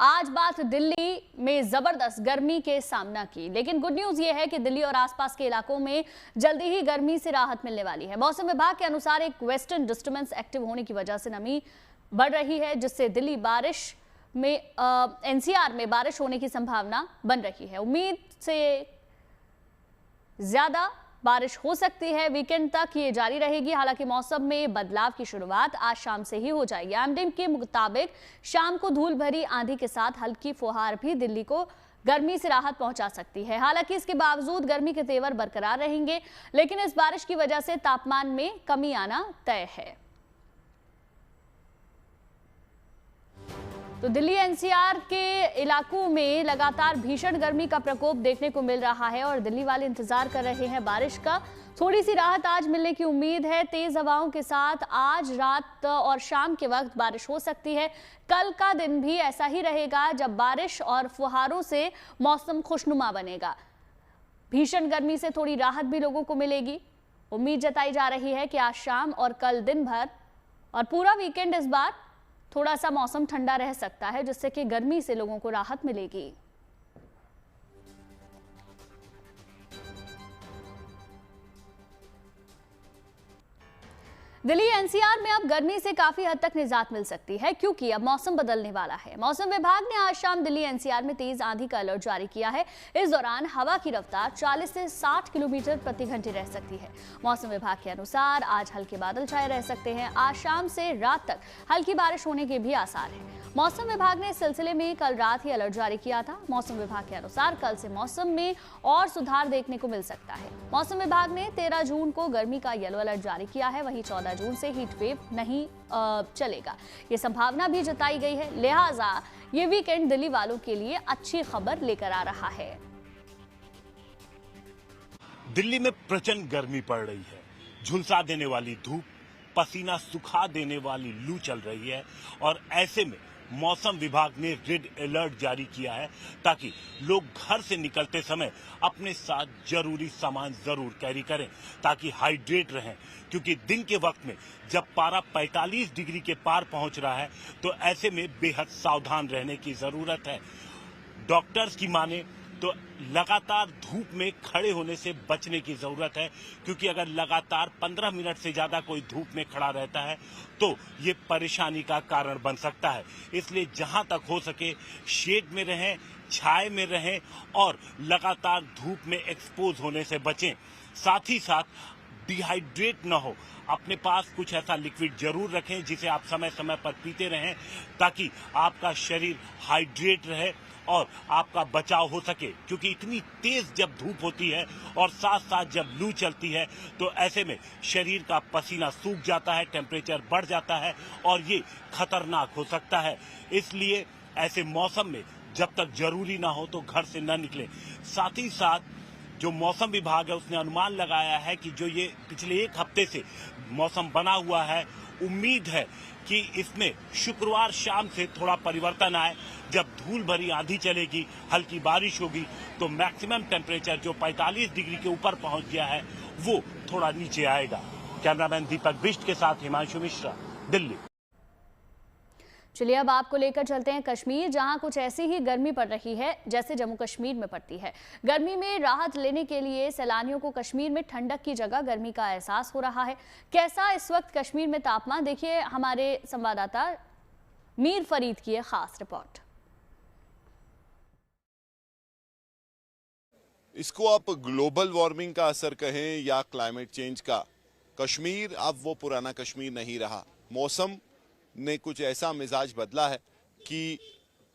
आज बात दिल्ली में जबरदस्त गर्मी के सामना की, लेकिन गुड न्यूज ये है कि दिल्ली और आसपास के इलाकों में जल्दी ही गर्मी से राहत मिलने वाली है। मौसम विभाग के अनुसार एक वेस्टर्न डिस्टर्बेंस एक्टिव होने की वजह से नमी बढ़ रही है, जिससे दिल्ली बारिश में एनसीआर में बारिश होने की संभावना बन रही है। उम्मीद से ज्यादा बारिश हो सकती है। वीकेंड तक ये जारी रहेगी। हालांकि मौसम में बदलाव की शुरुआत आज शाम से ही हो जाएगी। एमडीएम के मुताबिक शाम को धूल भरी आंधी के साथ हल्की फुहार भी दिल्ली को गर्मी से राहत पहुंचा सकती है। हालांकि इसके बावजूद गर्मी के तेवर बरकरार रहेंगे, लेकिन इस बारिश की वजह से तापमान में कमी आना तय है। तो दिल्ली एनसीआर के इलाकों में लगातार भीषण गर्मी का प्रकोप देखने को मिल रहा है और दिल्ली वाले इंतजार कर रहे हैं बारिश का। थोड़ी सी राहत आज मिलने की उम्मीद है। तेज हवाओं के साथ आज रात और शाम के वक्त बारिश हो सकती है। कल का दिन भी ऐसा ही रहेगा, जब बारिश और फुहारों से मौसम खुशनुमा बनेगा। भीषण गर्मी से थोड़ी राहत भी लोगों को मिलेगी। उम्मीद जताई जा रही है कि आज शाम और कल दिन भर और पूरा वीकेंड इस बार थोड़ा सा मौसम ठंडा रह सकता है, जिससे कि गर्मी से लोगों को राहत मिलेगी। दिल्ली एनसीआर में अब गर्मी से काफी हद तक निजात मिल सकती है, क्योंकि अब मौसम बदलने वाला है। मौसम विभाग ने आज शाम दिल्ली एनसीआर में तेज आंधी का अलर्ट जारी किया है। इस दौरान हवा की रफ्तार 40 से 60 किलोमीटर प्रति घंटे रह सकती है। मौसम विभाग के अनुसार आज हल्के बादल छाए रह सकते हैं। आज शाम से रात तक हल्की बारिश होने के भी आसार हैं। मौसम विभाग ने इस सिलसिले में कल रात ही अलर्ट जारी किया था। मौसम विभाग के अनुसार कल से मौसम में और सुधार देखने को मिल सकता है। मौसम विभाग ने 13 जून को गर्मी का येलो अलर्ट जारी किया है। वहीं 14 जून से हीट वेव नहीं चलेगा, ये संभावना भी जताई गई है। लिहाजा ये वीकेंड दिल्ली वालों के लिए अच्छी खबर लेकर आ रहा है। दिल्ली में प्रचंड गर्मी पड़ रही है। झुलसा देने वाली धूप, पसीना सुखा देने वाली लू चल रही है और ऐसे में मौसम विभाग ने रेड अलर्ट जारी किया है, ताकि लोग घर से निकलते समय अपने साथ जरूरी सामान जरूर कैरी करें, ताकि हाइड्रेट रहें। क्योंकि दिन के वक्त में जब पारा 45 डिग्री के पार पहुंच रहा है, तो ऐसे में बेहद सावधान रहने की जरूरत है। डॉक्टर्स की माने तो लगातार धूप में खड़े होने से बचने की जरूरत है, क्योंकि अगर लगातार 15 मिनट से ज्यादा कोई धूप में खड़ा रहता है तो ये परेशानी का कारण बन सकता है। इसलिए जहां तक हो सके शेड में रहें, छाए में रहें और लगातार धूप में एक्सपोज होने से बचें। साथ ही साथ डिहाइड्रेट न हो, अपने पास कुछ ऐसा लिक्विड जरूर रखें जिसे आप समय समय पर पीते रहें, ताकि आपका शरीर हाइड्रेट रहे और आपका बचाव हो सके। क्योंकि इतनी तेज जब धूप होती है और साथ साथ जब लू चलती है, तो ऐसे में शरीर का पसीना सूख जाता है, टेम्परेचर बढ़ जाता है और ये खतरनाक हो सकता है। इसलिए ऐसे मौसम में जब तक जरूरी ना हो तो घर से न निकलें। साथ ही साथ जो मौसम विभाग है उसने अनुमान लगाया है कि जो ये पिछले एक हफ्ते से मौसम बना हुआ है, उम्मीद है कि इसमें शुक्रवार शाम से थोड़ा परिवर्तन आए। जब धूल भरी आंधी चलेगी, हल्की बारिश होगी, तो मैक्सिमम टेम्परेचर जो 45 डिग्री के ऊपर पहुंच गया है वो थोड़ा नीचे आएगा। कैमरामैन दीपक बिष्ट के साथ हिमांशु मिश्रा, दिल्ली। चलिए अब आपको लेकर चलते हैं कश्मीर, जहां कुछ ऐसी ही गर्मी पड़ रही है जैसे जम्मू कश्मीर में पड़ती है। गर्मी में राहत लेने के लिए सैलानियों को कश्मीर में ठंडक की जगह गर्मी का एहसास हो रहा है। कैसा इस वक्त कश्मीर में तापमान, देखिए हमारे संवाददाता मीर फरीद की खास रिपोर्ट। इसको आप ग्लोबल वार्मिंग का असर कहें या क्लाइमेट चेंज का, कश्मीर अब वो पुराना कश्मीर नहीं रहा। मौसम ने कुछ ऐसा मिजाज बदला है कि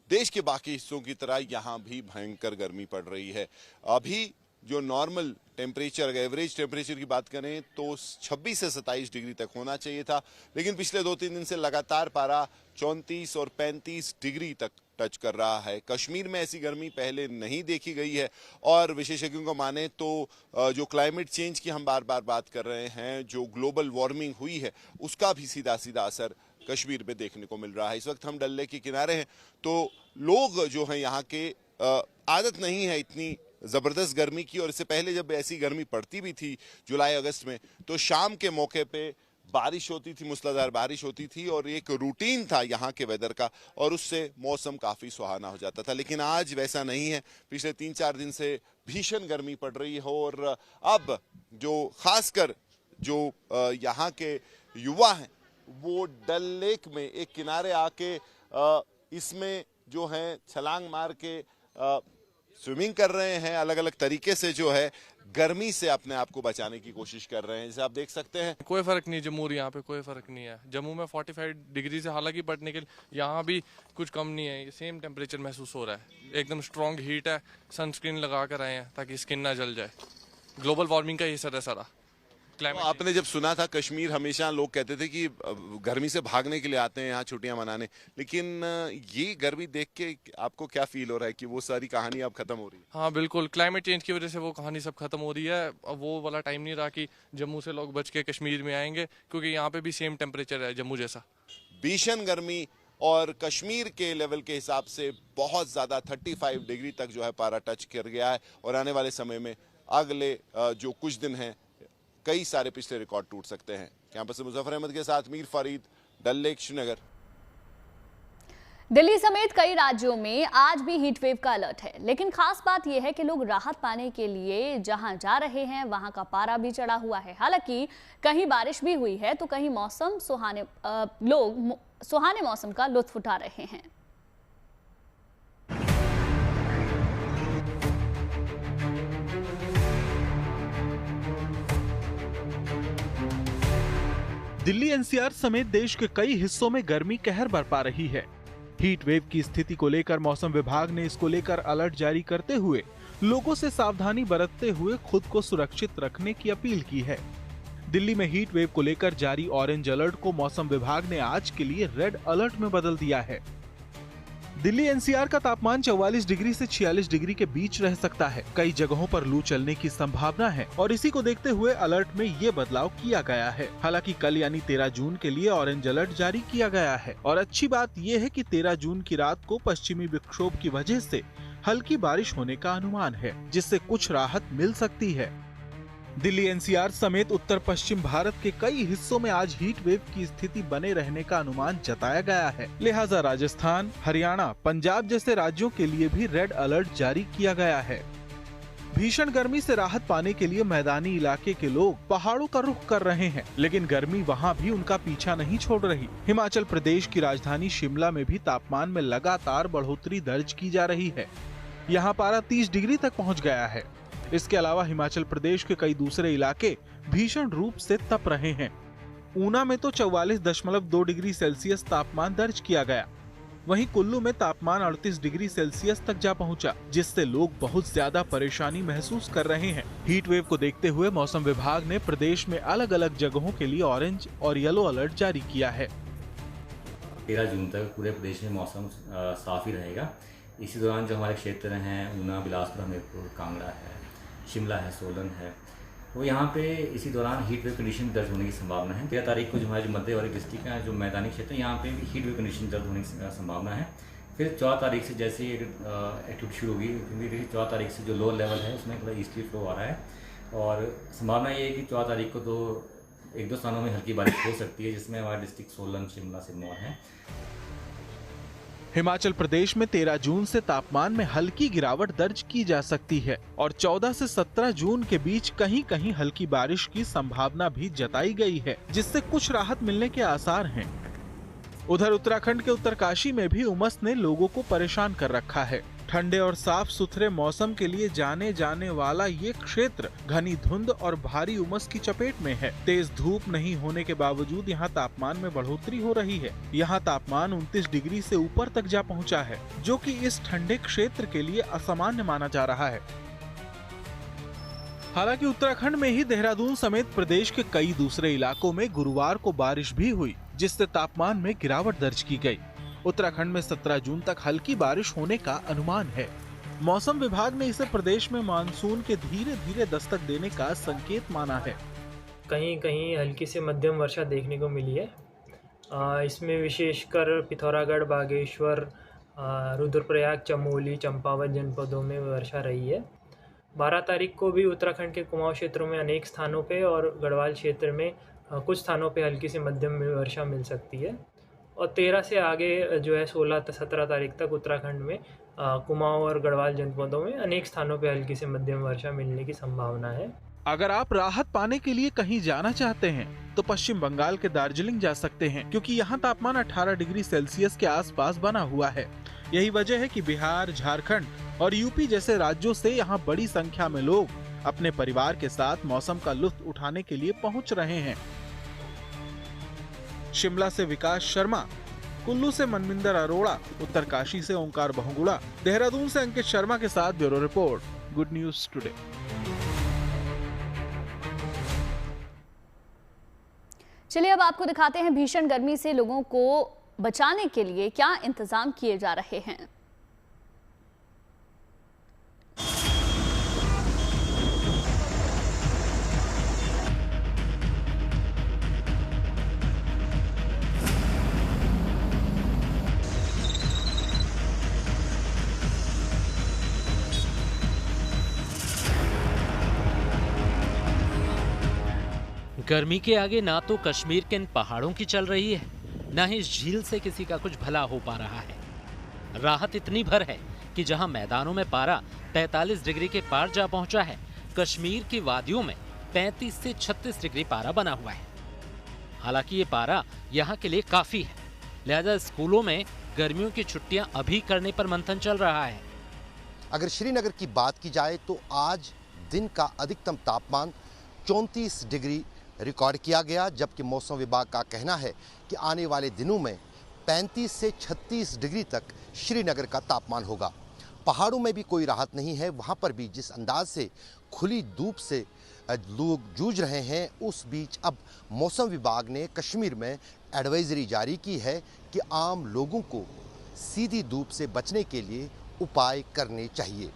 देश के बाकी हिस्सों की तरह यहाँ भी भयंकर गर्मी पड़ रही है। अभी जो नॉर्मल टेम्परेचर, एवरेज टेम्परेचर की बात करें तो 26 से 27 डिग्री तक होना चाहिए था, लेकिन पिछले 2-3 दिन से लगातार पारा 34 और 35 डिग्री तक टच कर रहा है। कश्मीर में ऐसी गर्मी पहले नहीं देखी गई है और विशेषज्ञों को माने तो जो क्लाइमेट चेंज की हम बार बार बात कर रहे हैं, जो ग्लोबल वार्मिंग हुई है, उसका भी सीधा सीधा असर कश्मीर में देखने को मिल रहा है। इस वक्त हम डल लेक के किनारे हैं, तो लोग जो हैं यहाँ के आदत नहीं है इतनी ज़बरदस्त गर्मी की, और इससे पहले जब ऐसी गर्मी पड़ती भी थी जुलाई अगस्त में, तो शाम के मौके पे बारिश होती थी, मूसलाधार बारिश होती थी और एक रूटीन था यहाँ के वेदर का और उससे मौसम काफ़ी सुहाना हो जाता था। लेकिन आज वैसा नहीं है। पिछले 3-4 दिन से भीषण गर्मी पड़ रही है और अब जो खासकर जो यहाँ के युवा हैं वो डल लेक में एक किनारे आके इसमें जो है छलांग मार के स्विमिंग कर रहे हैं, अलग अलग तरीके से जो है गर्मी से अपने आप को बचाने की कोशिश कर रहे हैं। जैसे आप देख सकते हैं कोई फर्क नहीं, जम्मू और यहाँ पे कोई फर्क नहीं है। जम्मू में 45 डिग्री से हालांकि पड़ने के लिए यहाँ भी कुछ कम नहीं है, सेम टेम्परेचर महसूस हो रहा है। एकदम स्ट्रॉन्ग हीट है, सनस्क्रीन लगा कर आए हैं ताकि स्किन ना जल जाए। ग्लोबल वार्मिंग का ही असर है सारा। तो आपने जब सुना था कश्मीर, हमेशा लोग कहते थे कि गर्मी से भागने के लिए आते हैं यहाँ छुट्टियां मनाने, लेकिन ये गर्मी देख के आपको क्या फील हो रहा है कि वो सारी कहानी अब खत्म हो रही है? हाँ बिल्कुल, क्लाइमेट चेंज की वजह से वो कहानी सब खत्म हो रही है। अब वो वाला टाइम नहीं रहा कि जम्मू से लोग बच के कश्मीर में आएंगे, क्योंकि यहाँ पे भी सेम टेम्परेचर है जम्मू जैसा। भीषण गर्मी और कश्मीर के लेवल के हिसाब से बहुत ज़्यादा 35 डिग्री तक जो है पारा टच कर गया है और आने वाले समय में अगले जो कुछ दिन हैं कई सारे पिछले रिकॉर्ड टूट सकते हैं। कैंपस से मुजफ्फर अहमद के साथ मीर फरीद, डल लेक, श्रीनगर। दिल्ली समेत कई राज्यों में आज भी हीट वेव का अलर्ट है, लेकिन खास बात यह है कि लोग राहत पाने के लिए जहां जा रहे हैं वहां का पारा भी चढ़ा हुआ है। हालांकि कहीं बारिश भी हुई है तो कहीं लोग सुहाने मौसम का लुत्फ उठा रहे हैं। दिल्ली एनसीआर समेत देश के कई हिस्सों में गर्मी कहर बरपा रही है। हीट वेव की स्थिति को लेकर मौसम विभाग ने इसको लेकर अलर्ट जारी करते हुए लोगों से सावधानी बरतते हुए खुद को सुरक्षित रखने की अपील की है। दिल्ली में हीट वेव को लेकर जारी ऑरेंज अलर्ट को मौसम विभाग ने आज के लिए रेड अलर्ट में बदल दिया है। दिल्ली एनसीआर का तापमान 44 डिग्री से 46 डिग्री के बीच रह सकता है। कई जगहों पर लू चलने की संभावना है और इसी को देखते हुए अलर्ट में ये बदलाव किया गया है। हालांकि कल यानी 13 जून के लिए ऑरेंज अलर्ट जारी किया गया है और अच्छी बात यह है कि 13 जून की रात को पश्चिमी विक्षोभ की वजह से हल्की बारिश होने का अनुमान है, जिससे कुछ राहत मिल सकती है। दिल्ली एनसीआर समेत उत्तर पश्चिम भारत के कई हिस्सों में आज हीट वेव की स्थिति बने रहने का अनुमान जताया गया है। लिहाजा राजस्थान, हरियाणा, पंजाब जैसे राज्यों के लिए भी रेड अलर्ट जारी किया गया है। भीषण गर्मी से राहत पाने के लिए मैदानी इलाके के लोग पहाड़ों का रुख कर रहे हैं, लेकिन गर्मी वहां भी उनका पीछा नहीं छोड़ रही। हिमाचल प्रदेश की राजधानी शिमला में भी तापमान में लगातार बढ़ोतरी दर्ज की जा रही है। यहाँ पारा 30 डिग्री तक पहुँच गया है। इसके अलावा हिमाचल प्रदेश के कई दूसरे इलाके भीषण रूप से तप रहे हैं। ऊना में तो 44.2 डिग्री सेल्सियस तापमान दर्ज किया गया। वहीं कुल्लू में तापमान 38 डिग्री सेल्सियस तक जा पहुंचा, जिससे लोग बहुत ज्यादा परेशानी महसूस कर रहे हैं। हीट वेव को देखते हुए मौसम विभाग ने प्रदेश में अलग अलग जगहों के लिए ऑरेंज और येलो अलर्ट जारी किया है। 13 जून तक पूरे प्रदेश में मौसम साफ ही रहेगा। इसी दौरान जो हमारे क्षेत्र हैं, ऊना, बिलासपुर, हमीरपुर, कांगड़ा है, शिमला है, सोलन है, तो यहाँ पे इसी दौरान हीट वेव कंडीशन दर्ज होने की संभावना है। 13 तारीख को जो हमारे मध्य वाली डिस्ट्रिक्ट है, जो मैदानी क्षेत्र है, यहाँ पे भी हीट वेव कंडीशन दर्ज होने की संभावना है। फिर 14 तारीख से जैसे ही एक्टिविटी शुरू होगी, क्योंकि 14 तारीख से जो लोअर लेवल है उसमें थोड़ा ईस्टर्ली फ्लो आ रहा है और संभावना ये है कि 14 तारीख को तो 1-2 स्थानों में हल्की बारिश हो सकती है, जिसमें हमारे डिस्ट्रिक्ट सोलन, शिमला, सिरमौर है। हिमाचल प्रदेश में 13 जून से तापमान में हल्की गिरावट दर्ज की जा सकती है और 14 से 17 जून के बीच कहीं कहीं हल्की बारिश की संभावना भी जताई गई है, जिससे कुछ राहत मिलने के आसार हैं। उधर उत्तराखंड के उत्तरकाशी में भी उमस ने लोगों को परेशान कर रखा है। ठंडे और साफ सुथरे मौसम के लिए जाने जाने वाला ये क्षेत्र घनी धुंध और भारी उमस की चपेट में है। तेज धूप नहीं होने के बावजूद यहाँ तापमान में बढ़ोतरी हो रही है। यहाँ तापमान 29 डिग्री से ऊपर तक जा पहुँचा है, जो कि इस ठंडे क्षेत्र के लिए असामान्य माना जा रहा है। हालांकि उत्तराखंड में ही देहरादून समेत प्रदेश के कई दूसरे इलाकों में गुरुवार को बारिश भी हुई, जिससे तापमान में गिरावट दर्ज की गई। उत्तराखंड में 17 जून तक हल्की बारिश होने का अनुमान है। मौसम विभाग ने इसे प्रदेश में मानसून के धीरे धीरे दस्तक देने का संकेत माना है। कहीं कहीं हल्की से मध्यम वर्षा देखने को मिली है। इसमें विशेषकर पिथौरागढ़, बागेश्वर, रुद्रप्रयाग, चमोली, चंपावत जनपदों में वर्षा रही है। 12 तारीख को भी उत्तराखंड के कुमाऊं क्षेत्रों में अनेक स्थानों पे और गढ़वाल क्षेत्र में कुछ स्थानों पे हल्की से मध्यम वर्षा मिल सकती है। और 13 से आगे जो है 16-17 तारीख तक उत्तराखंड में कुमाऊं और गढ़वाल जनपदों में अनेक स्थानों पे हल्की से मध्यम वर्षा मिलने की संभावना है। अगर आप राहत पाने के लिए कहीं जाना चाहते हैं तो पश्चिम बंगाल के दार्जिलिंग जा सकते हैं, क्योंकि यहाँ तापमान 18 डिग्री सेल्सियस के आसपास बना हुआ है। यही वजह है कि बिहार, झारखंड और यूपी जैसे राज्यों से यहाँ बड़ी संख्या में लोग अपने परिवार के साथ मौसम का लुत्फ उठाने के लिए पहुँच रहे हैं। शिमला से विकास शर्मा, कुल्लू से मनविंदर अरोड़ा, उत्तरकाशी से ओंकार बहुगुणा, देहरादून से अंकित शर्मा के साथ bureau report, good news today. चलिए अब आपको दिखाते हैं भीषण गर्मी से लोगों को बचाने के लिए क्या इंतजाम किए जा रहे हैं। गर्मी के आगे ना तो कश्मीर के इन पहाड़ों की चल रही है, ना ही इस झील से किसी का कुछ भला हो पा रहा है। राहत इतनी भर है कि जहां मैदानों में पारा 45 डिग्री के पार जा पहुंचा है, कश्मीर की वादियों में 35 से 36 डिग्री पारा बना हुआ है। हालांकि ये पारा यहाँ के लिए काफी है, लिहाजा स्कूलों में गर्मियों की छुट्टियां अभी करने पर मंथन चल रहा है। अगर श्रीनगर की बात की जाए तो आज दिन का अधिकतम तापमान 34 डिग्री रिकॉर्ड किया गया, जबकि मौसम विभाग का कहना है कि आने वाले दिनों में 35 से 36 डिग्री तक श्रीनगर का तापमान होगा। पहाड़ों में भी कोई राहत नहीं है, वहां पर भी जिस अंदाज से खुली धूप से लोग जूझ रहे हैं, उस बीच अब मौसम विभाग ने कश्मीर में एडवाइजरी जारी की है कि आम लोगों को सीधी धूप से बचने के लिए उपाय करने चाहिए।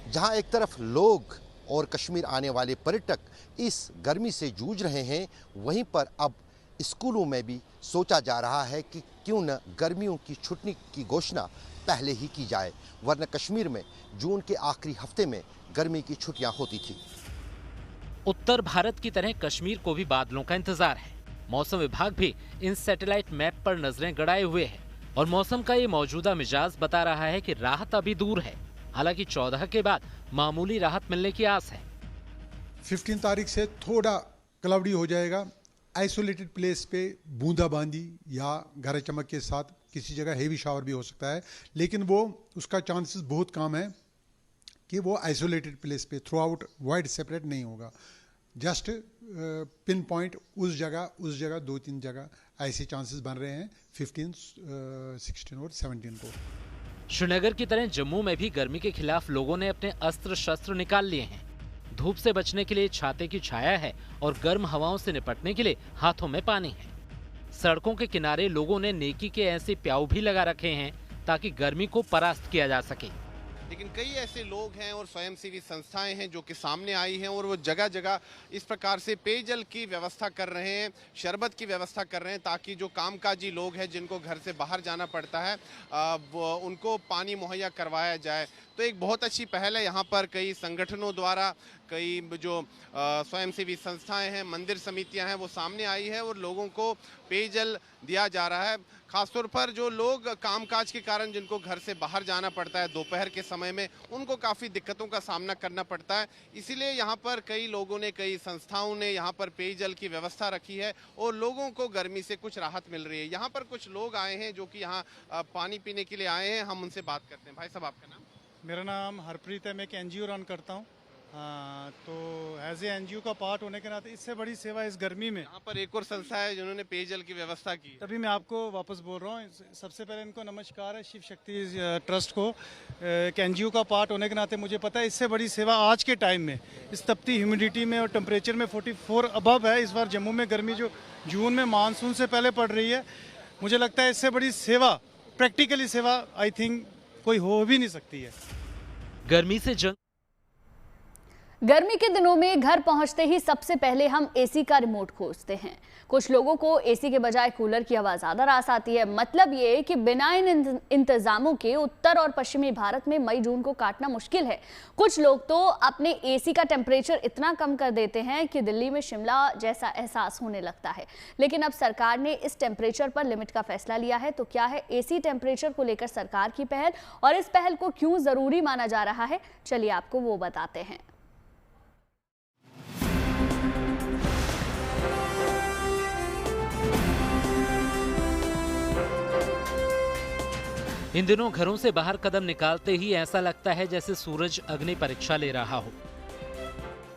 जहां एक तरफ लोग और कश्मीर आने वाले पर्यटक इस गर्मी से जूझ रहे हैं, वहीं पर अब स्कूलों में भी सोचा जा रहा है कि क्यों न गर्मियों की छुट्टी की घोषणा पहले ही की जाए, वरना कश्मीर में जून के आखिरी हफ्ते में गर्मी की छुट्टियां होती थी। उत्तर भारत की तरह कश्मीर को भी बादलों का इंतजार है। मौसम विभाग भी इन सैटेलाइट मैप पर नजरें गड़ाए हुए है और मौसम का ये मौजूदा मिजाज बता रहा है कि राहत अभी दूर है। हालांकि 14 के बाद मामूली राहत मिलने की आस है। 15 तारीख से थोड़ा क्लाउडी हो जाएगा। आइसोलेटेड प्लेस पे बूंदाबांदी या गरज चमक के साथ किसी जगह हेवी शावर भी हो सकता है, लेकिन वो उसका चांसेस बहुत कम है कि वो आइसोलेटेड प्लेस पे थ्रू आउट वाइड सेपरेट नहीं होगा। जस्ट पिन पॉइंट उस जगह 2-3 जगह ऐसे चांसेस बन रहे हैं 15, 16 और 17 को। श्रीनगर की तरह जम्मू में भी गर्मी के खिलाफ लोगों ने अपने अस्त्र शस्त्र निकाल लिए हैं। धूप से बचने के लिए छाते की छाया है और गर्म हवाओं से निपटने के लिए हाथों में पानी है। सड़कों के किनारे लोगों ने नेकी के ऐसे प्याऊ भी लगा रखे हैं ताकि गर्मी को परास्त किया जा सके। लेकिन कई ऐसे लोग हैं और स्वयंसेवी संस्थाएं हैं जो कि सामने आई हैं और वो जगह जगह इस प्रकार से पेयजल की व्यवस्था कर रहे हैं, शरबत की व्यवस्था कर रहे हैं, ताकि जो कामकाजी लोग हैं जिनको घर से बाहर जाना पड़ता है उनको पानी मुहैया करवाया जाए। तो एक बहुत अच्छी पहल है। यहाँ पर कई संगठनों द्वारा, कई जो स्वयंसेवी संस्थाएं हैं, मंदिर समितियां हैं, वो सामने आई है और लोगों को पेयजल दिया जा रहा है। खासतौर पर जो लोग कामकाज के कारण जिनको घर से बाहर जाना पड़ता है दोपहर के समय में, उनको काफ़ी दिक्कतों का सामना करना पड़ता है। इसीलिए यहाँ पर कई लोगों ने, कई संस्थाओं ने यहाँ पर पेयजल की व्यवस्था रखी है और लोगों को गर्मी से कुछ राहत मिल रही है। यहाँ पर कुछ लोग आए हैं जो कि यहाँ पानी पीने के लिए आए हैं। हम उनसे बात करते हैं। भाई साहब, आपका नाम? मेरा नाम हरप्रीत है। मैं एक एनजीओ रन करता हूँ। तो एज ए एनजीओ का पार्ट होने के नाते इससे बड़ी सेवा इस गर्मी में यहाँ पर एक और संस्था है जिन्होंने पेयजल की व्यवस्था की। तभी मैं आपको वापस बोल रहा हूँ। सबसे पहले इनको नमस्कार है, शिव शक्ति ट्रस्ट को। एक एनजीओ का पार्ट होने के नाते मुझे पता है इससे बड़ी सेवा आज के टाइम में, इस तपती ह्यूमिडिटी में और टेम्परेचर में 44 अबव है। इस बार जम्मू में गर्मी जो जून में मानसून से पहले पड़ रही है, मुझे लगता है इससे बड़ी सेवा, प्रैक्टिकली सेवा आई थिंक कोई हो भी नहीं सकती है। गर्मी से जंग गर्मी के दिनों में घर पहुंचते ही सबसे पहले हम एसी का रिमोट खोजते हैं। कुछ लोगों को एसी के बजाय कूलर की हवा ज्यादा रास आती है। मतलब ये कि बिना इन इंतजामों के उत्तर और पश्चिमी भारत में मई जून को काटना मुश्किल है। कुछ लोग तो अपने एसी का टेम्परेचर इतना कम कर देते हैं कि दिल्ली में शिमला जैसा एहसास होने लगता है। लेकिन अब सरकार ने इस टेम्परेचर पर लिमिट का फैसला लिया है। तो क्या है एसी टेम्परेचर को लेकर सरकार की पहल और इस पहल को क्यों जरूरी माना जा रहा है, चलिए आपको वो बताते हैं। इन दिनों घरों से बाहर कदम निकालते ही ऐसा लगता है जैसे सूरज अग्नि परीक्षा ले रहा हो।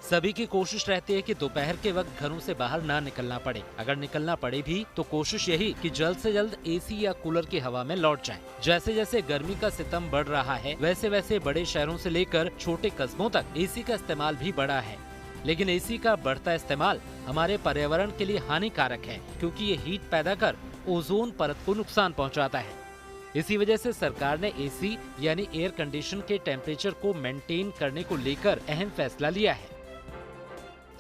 सभी की कोशिश रहती है कि दोपहर के वक्त घरों से बाहर ना निकलना पड़े। अगर निकलना पड़े भी तो कोशिश यही कि जल्द से जल्द एसी या कूलर की हवा में लौट जाएं। जैसे जैसे गर्मी का सितम बढ़ रहा है वैसे वैसे बड़े शहरों से लेकर छोटे कस्बों तक एसी का इस्तेमाल भी बढ़ा है। लेकिन एसी का बढ़ता इस्तेमाल हमारे पर्यावरण के लिए हानिकारक है, क्योंकि ये हीट पैदा कर ओजोन परत को नुकसान पहुँचाता है। इसी वजह से सरकार ने एसी यानी एयर कंडीशन के टेम्परेचर को मेंटेन करने को लेकर अहम फैसला लिया है,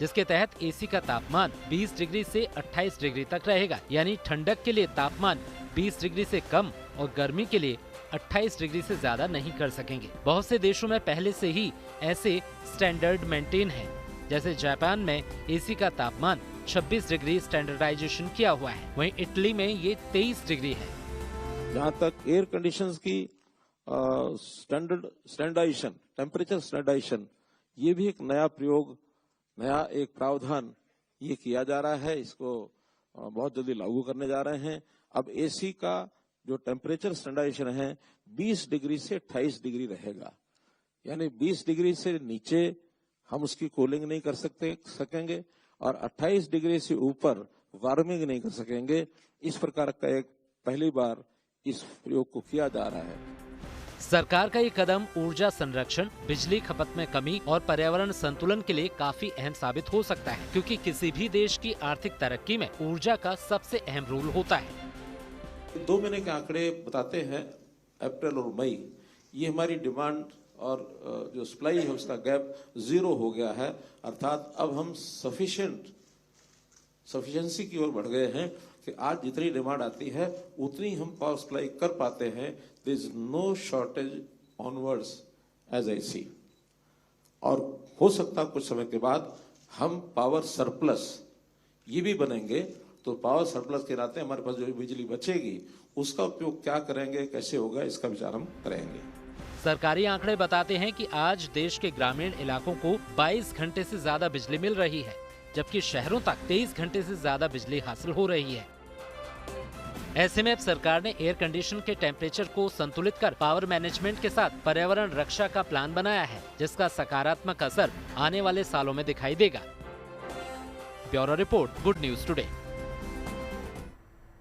जिसके तहत एसी का तापमान 20 डिग्री से 28 डिग्री तक रहेगा। यानी ठंडक के लिए तापमान 20 डिग्री से कम और गर्मी के लिए 28 डिग्री से ज्यादा नहीं कर सकेंगे। बहुत से देशों में पहले से ही ऐसे स्टैंडर्ड मेंटेन है। जैसे जापान में एसी का तापमान 26 डिग्री स्टैंडर्डाइजेशन किया हुआ है। वहीं इटली में ये 23 डिग्री है। जहाँ तक एयर कंडीशंस की स्टैंडर्डाइजेशन, टेम्परेचर स्टैंडर्डाइजेशन, ये भी एक नया प्रयोग, नया एक प्रावधान ये किया जा रहा है। इसको बहुत जल्दी लागू करने जा रहे हैं। अब एसी का जो टेम्परेचर स्टैंडर्डाइजेशन है 20 डिग्री से 28 डिग्री रहेगा। यानी 20 डिग्री से नीचे हम उसकी कूलिंग नहीं कर सकेंगे और 28 डिग्री से ऊपर वार्मिंग नहीं कर सकेंगे। इस प्रकार का एक पहली बार इस प्रयोग को किया जा रहा है। सरकार का ये कदम ऊर्जा संरक्षण, बिजली खपत में कमी और पर्यावरण संतुलन के लिए काफी अहम साबित हो सकता है, क्योंकि किसी भी देश की आर्थिक तरक्की में ऊर्जा का सबसे अहम रोल होता है। 2 महीने के आंकड़े बताते हैं, अप्रैल और मई, ये हमारी डिमांड और जो सप्लाई है उसका गैप 0 हो गया है। अर्थात अब हम सफिशिएंसी की ओर बढ़ गए हैं कि आज जितनी डिमांड आती है उतनी हम पावर सप्लाई कर पाते हैं। There is no shortage onwards as AC. और हो सकता कुछ समय के बाद हम पावर सरप्लस ये भी बनेंगे। तो पावर सरप्लस के नाते हमारे पास जो बिजली बचेगी उसका उपयोग क्या करेंगे, कैसे होगा, इसका विचार हम करेंगे। सरकारी आंकड़े बताते हैं कि आज देश के ग्रामीण इलाकों को 22 घंटे से ज्यादा बिजली मिल रही है, जबकि शहरों तक 23 घंटे से ज्यादा बिजली हासिल हो रही है। ऐसे में अब सरकार ने एयर कंडीशन के टेम्परेचर को संतुलित कर पावर मैनेजमेंट के साथ पर्यावरण रक्षा का प्लान बनाया है, जिसका सकारात्मक असर आने वाले सालों में दिखाई देगा। Bureau report, good news today.